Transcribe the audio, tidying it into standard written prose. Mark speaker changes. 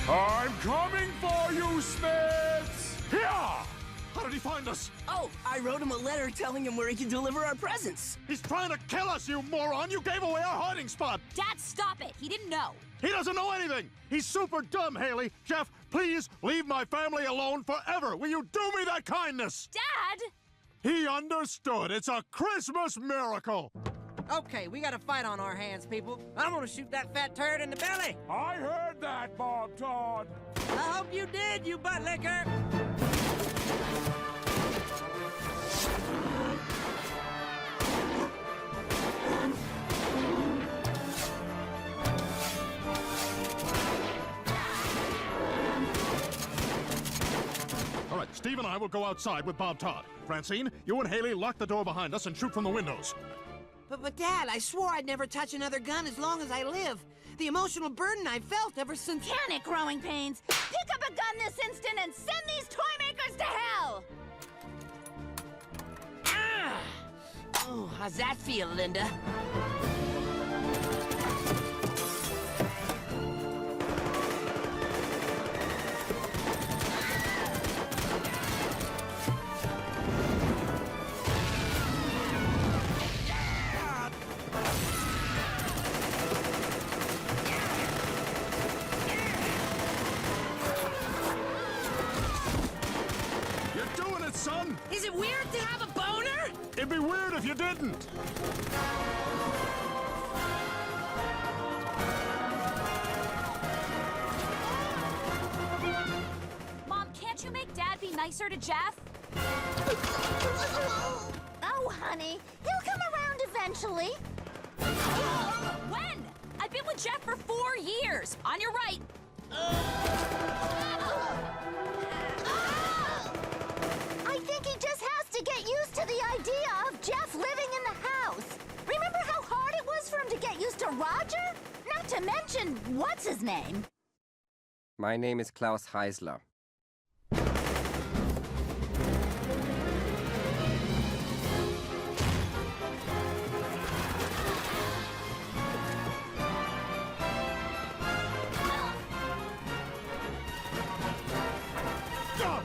Speaker 1: I'm coming for you, Smiths! Here!
Speaker 2: How did he find us?
Speaker 3: Oh, I wrote him a letter telling him where he could deliver our presents.
Speaker 2: He's trying to kill us, you moron! You gave away our hiding spot!
Speaker 4: Dad, stop it! He didn't know.
Speaker 2: He doesn't know anything! He's super dumb, Haley! Jeff, please leave my family alone forever! Will you do me that kindness?
Speaker 4: Dad!
Speaker 2: He understood. It's a Christmas miracle!
Speaker 5: Okay, we got a fight on our hands, people. I'm gonna shoot that fat turd in the belly.
Speaker 1: I heard that, Bob Todd.
Speaker 5: I hope you did, you butt licker.
Speaker 2: All right, Steve and I will go outside with Bob Todd. Francine, you and Haley lock the door behind us and shoot from the windows.
Speaker 5: But Dad, I swore I'd never touch another gun as long as I live. The emotional burden I've felt ever since...
Speaker 4: Panic, growing pains! Pick up a gun this instant and send these toy makers to hell!
Speaker 5: Ah! Oh, how's that feel, Linda?
Speaker 2: Son?
Speaker 5: Is it weird to have a boner?
Speaker 2: It'd be weird if you didn't.
Speaker 4: Mom, can't you make Dad be nicer to Jeff? Oh, honey, he'll come around eventually. When? I've been with Jeff for 4 years. On your right. I think he just has to get used to the idea of Jeff living in the house. Remember how hard it was for him to get used to Roger? Not to mention, what's his name?
Speaker 6: My name is Klaus Heisler.
Speaker 2: Stop!